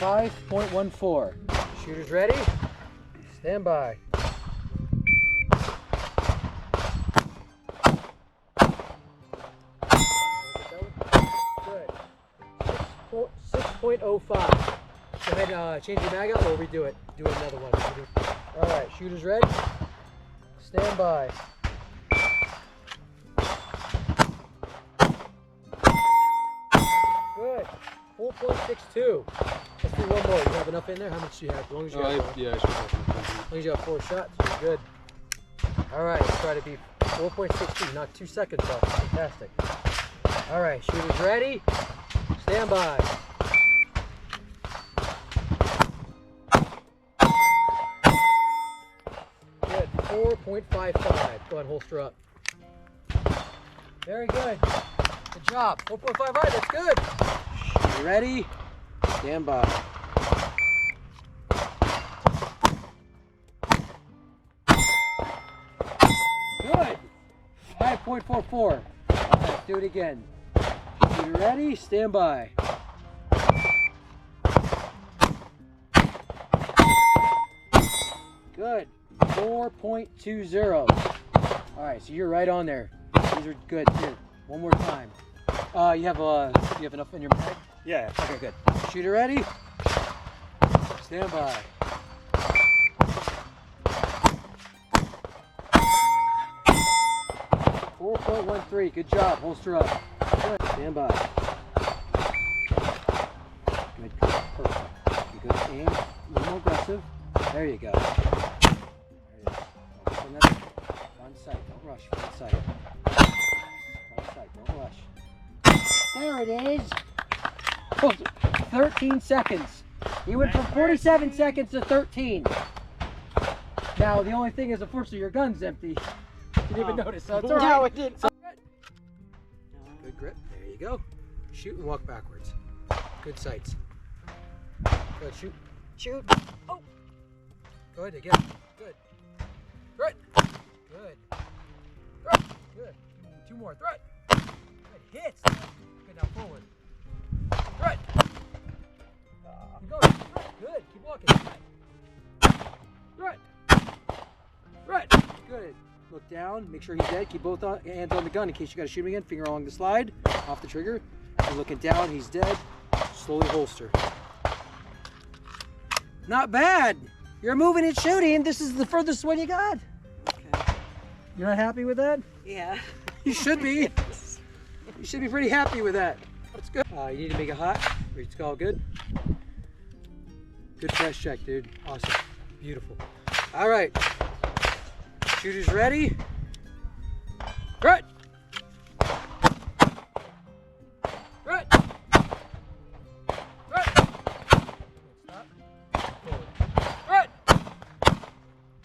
5.14. Shooters ready? Stand by. Good. 6.05. Go ahead, change your mag out or redo it. Do another one. All right, shooters ready? Stand by. Good. 4.62. Let's do one more. You have enough in there? How much do you have? As long as you have yeah, I should have. as long as you have 4 shots, you're good. All right, let's try to be 4.62. Not 2 seconds off. Fantastic. All right, shooters ready? Stand by. Good. 4.55. Go ahead, holster up. Very good. Good job. 4.55. That's good. You ready? Stand by. Good. 5.44. Let's do it again. You ready? Stand by. Good. 4.20. All right, so you're right on there. These are good. Here, one more time. You have enough in your bag? Yeah. Okay, good. Shooter ready? Stand by. .13. Good job. Holster up. Good. Stand by. Good. Perfect. You go aim. A little more aggressive. There you go. There you go. One sight. Don't rush. One sight. One sight. Don't rush. There it is. 13 seconds. He went from 47 seconds to 13. Now, the only thing is, unfortunately, your gun's empty. You didn't even notice, so it's all right. No, it didn't. Good grip. There you go. Shoot and walk backwards. Good sights. Go ahead, shoot. Shoot. Oh. Go ahead again. Good. Threat. Good. Threat. Good. 2 more. Threat. Good hits. Good. Now forward. Threat. Keep going. Threat. Good. Keep walking. Threat. Threat. Good. Look down. Make sure he's dead. Keep both hands on the gun in case you got to shoot him again. Finger along the slide. Off the trigger. You're looking down. He's dead. Slowly holster. Not bad. You're moving and shooting. This is the furthest one you got. Okay. You're not happy with that? Yeah. You should be. You should be pretty happy with that. That's good. You need to make it hot. It's all good. Good press check, dude. Awesome. Beautiful. All right. Shooters ready? Right. Right. Right. Stop. Forward. Right.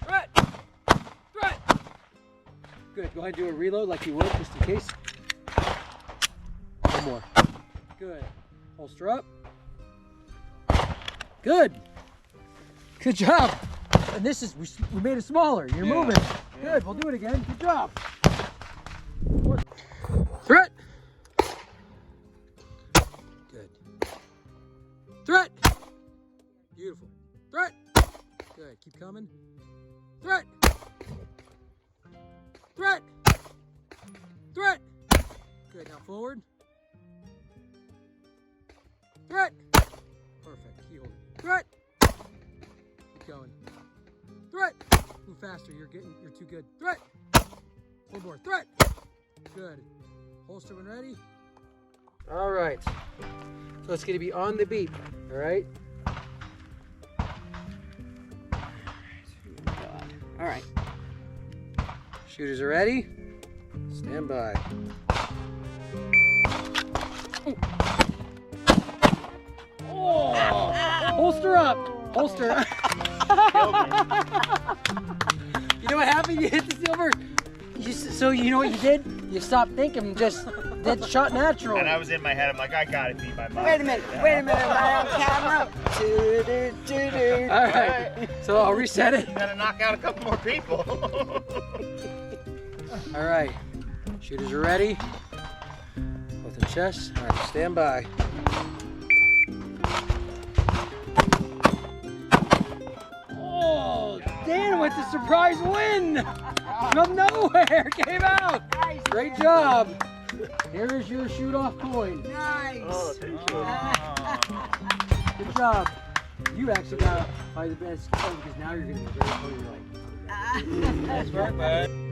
Right. Right. Good. Go ahead and do a reload like you would, just in case. One more. Good. Holster up. Good. Good job. And this is, we made it smaller. You're moving. Good. We'll do it again. Good job. Threat. Good. Threat. Beautiful. Threat. Good. Keep coming. Threat. Threat. Threat. Good. Now forward. Threat. Perfect. Keep holding. Threat. Keep going. Threat. Move faster. You're too good. Threat. One more. Threat. Good. Holster when ready. All right. So it's going to be on the beep. All right. All right. Shooters are ready. Stand by. Oh! Holster up. Holster. You know what happened? You hit the silver. So you know what you did? You stopped thinking and just did shot natural. And I was in my head, I'm like, I gotta beat my mom. Wait a minute. Am I on camera? All right. So I'll reset it. You gotta knock out a couple more people. All right. Shooters are ready. Both in chest. All right. Stand by. Dan with the surprise win! From nowhere, came out! Nice, Great man. job! Here's your shoot-off coin. Nice. Oh, thank you. Good job. You actually got probably the best coin because now you're going to be very like. Nice work, bud.